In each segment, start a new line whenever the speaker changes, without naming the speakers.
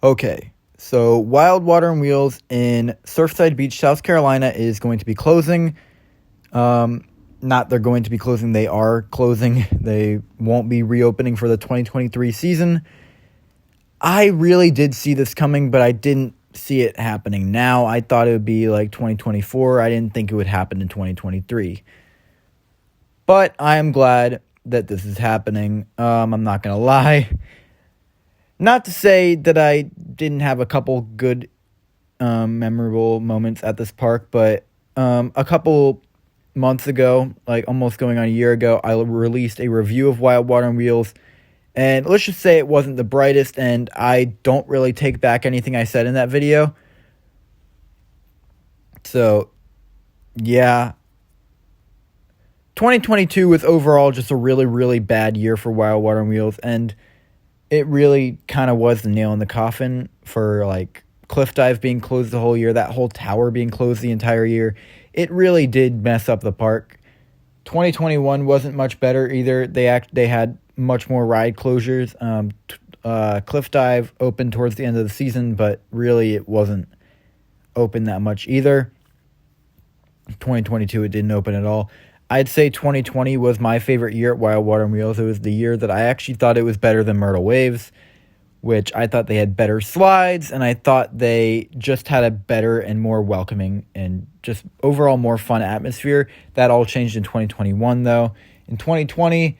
Okay, so Wild Water and Wheels in Surfside Beach, South Carolina is going to be closing. Not they're going to be closing, they are closing. They won't be reopening for the 2023 season. I really did see this coming, but I didn't see it happening now. I thought it would be like 2024. I didn't think it would happen in 2023. But I am glad that this is happening. I'm not going to lie. Not to say that I didn't have a couple good, memorable moments at this park, but a couple months ago, like almost going on a year ago, I released a review of Wild Water and Wheels, and let's just say it wasn't the brightest, and I don't really take back anything I said in that video. So, yeah. 2022 was overall just a really, really bad year for Wild Water and Wheels, and it really kind of was the nail in the coffin for, like, Cliff Dive being closed the whole year, that whole tower being closed the entire year. It really did mess up the park. 2021 wasn't much better either. They had much more ride closures. Cliff Dive opened towards the end of the season, but really it wasn't open that much either. 2022, it didn't open at all. I'd say 2020 was my favorite year at Wild Water and Wheels. It was the year that I actually thought it was better than Myrtle Waves, which I thought they had better slides, and I thought they just had a better and more welcoming and just overall more fun atmosphere. That all changed in 2021, though. In 2020,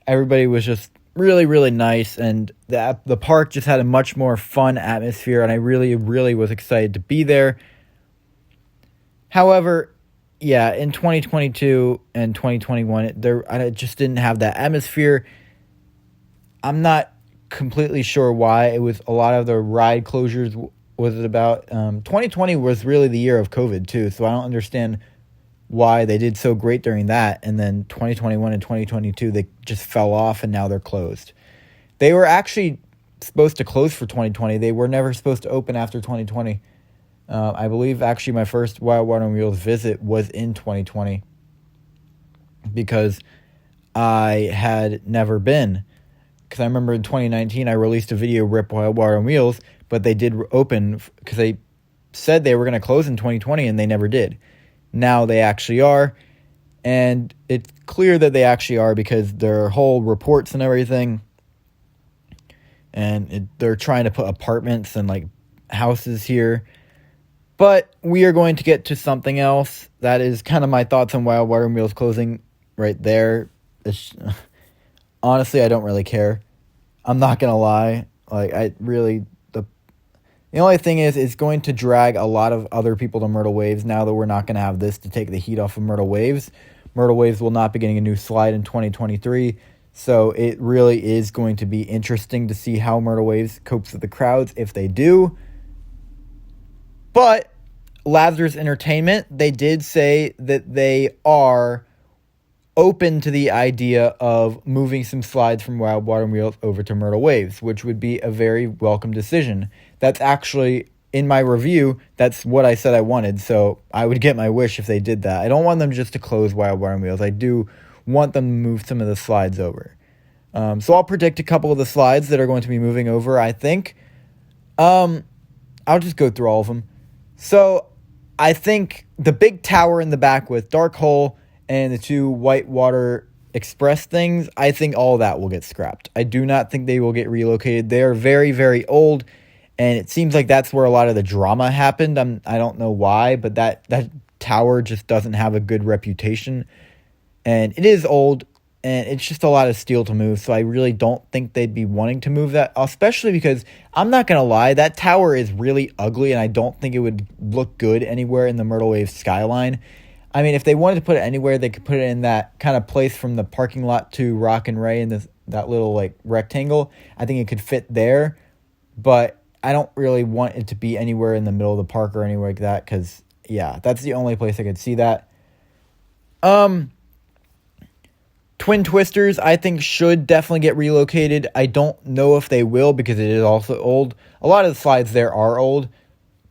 everybody was just really, really nice, and the park just had a much more fun atmosphere, and I really, really was excited to be there. However, yeah, in 2022 and 2021, I just didn't have that atmosphere. I'm not completely sure why. It was a lot of the ride closures was it about. 2020 was really the year of COVID too, so I don't understand why they did so great during that, and then 2021 and 2022 they just fell off and now they're closed. They were actually supposed to close for 2020. They were never supposed to open after 2020. I believe actually my first Wild Water and Wheels visit was in 2020 because I had never been. Because I remember in 2019 I released a video, Rip Wild Water and Wheels, but they did open because they said they were going to close in 2020 and they never did. Now they actually are, and it's clear that they actually are because their whole reports and everything, and they're trying to put apartments and like houses here. But we are going to get to something else. That is kind of my thoughts on Wild Water and Wheels closing right there. Honestly, I don't really care. I'm not going to lie. Like, the only thing is, it's going to drag a lot of other people to Myrtle Waves now that we're not going to have this to take the heat off of Myrtle Waves. Myrtle Waves will not be getting a new slide in 2023. So it really is going to be interesting to see how Myrtle Waves copes with the crowds if they do. But Lazarus Entertainment, they did say that they are open to the idea of moving some slides from Wild Water and Wheels over to Myrtle Waves, which would be a very welcome decision. That's actually, in my review, that's what I said I wanted, so I would get my wish if they did that. I don't want them just to close Wild Water and Wheels. I do want them to move some of the slides over. So I'll predict a couple of the slides that are going to be moving over, I think. I'll just go through all of them. So I think the big tower in the back with Dark Hole and the two Whitewater Express things, I think all of that will get scrapped. I do not think they will get relocated. They are very, very old, and it seems like that's where a lot of the drama happened. I don't know why, but that tower just doesn't have a good reputation, and it is old, and it's just a lot of steel to move, so I really don't think they'd be wanting to move that, especially because, I'm not going to lie, that tower is really ugly, and I don't think it would look good anywhere in the Myrtle Wave skyline. I mean, if they wanted to put it anywhere, they could put it in that kind of place from the parking lot to Rock and Ray in that little, like, rectangle. I think it could fit there, but I don't really want it to be anywhere in the middle of the park or anywhere like that, because, yeah, that's the only place I could see that. Twin Twisters, I think, should definitely get relocated. I don't know if they will because it is also old. A lot of the slides there are old,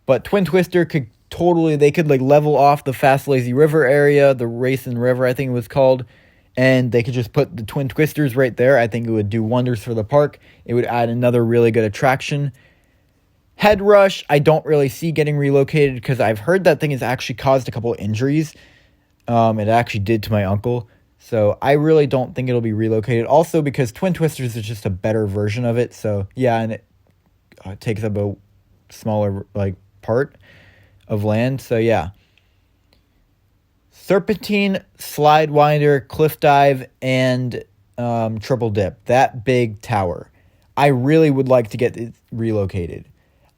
but Twin Twister could they could like level off the Fast Lazy River area, the Racing River, I think it was called, and they could just put the Twin Twisters right there. I think it would do wonders for the park. It would add another really good attraction. Head Rush, I don't really see getting relocated because I've heard that thing has actually caused a couple of injuries. It actually did to my uncle. So I really don't think it'll be relocated. Also because Twin Twisters is just a better version of it. So yeah, and it takes up a smaller part of land. So yeah. Serpentine, Slide Winder, Cliff Dive, and Triple Dip. That big tower. I really would like to get it relocated.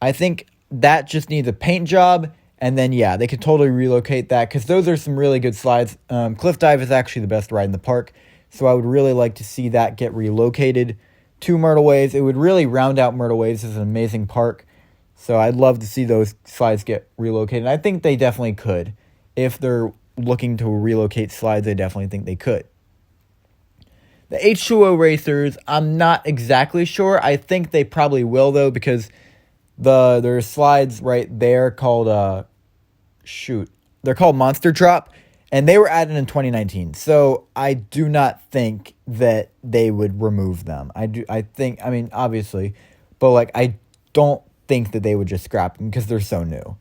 I think that just needs a paint job, and then, yeah, they could totally relocate that, because those are some really good slides. Cliff Dive is actually the best ride in the park, so I would really like to see that get relocated to Myrtle Waves. It would really round out Myrtle Waves as an amazing park, so I'd love to see those slides get relocated. And I think they definitely could. If they're looking to relocate slides, I definitely think they could. The H2O Racers, I'm not exactly sure. I think they probably will, though, because there's slides right there called they're called Monster Drop, and they were added in 2019. So I do not think that they would remove them. I think, I mean, obviously, but I don't think that they would just scrap them because they're so new.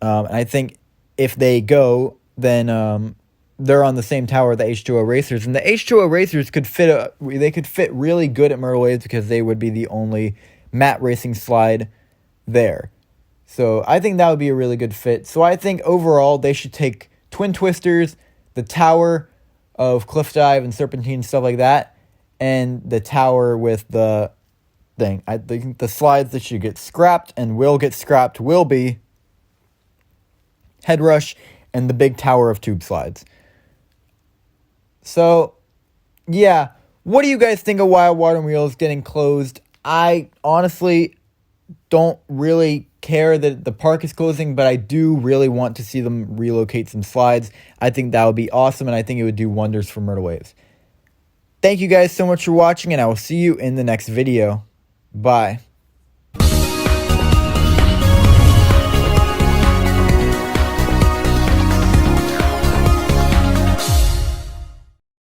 And I think if they go, then they're on the same tower, the H2O Racers, and the H2O Racers could fit really good at Myrtle Waves because they would be the only matte racing slide there. So I think that would be a really good fit. So I think overall they should take Twin Twisters, the tower of Cliff Dive and Serpentine, stuff like that, and the tower with the thing. I think the slides that should get scrapped and will get scrapped will be Head Rush and the big tower of tube slides. So, yeah. What do you guys think of Wild Water Wheels getting closed? I honestly don't really care that the park is closing, but I do really want to see them relocate some slides. I think that would be awesome, and I think it would do wonders for Myrtle Waves. Thank you guys so much for watching, and I will see you in the next video. Bye.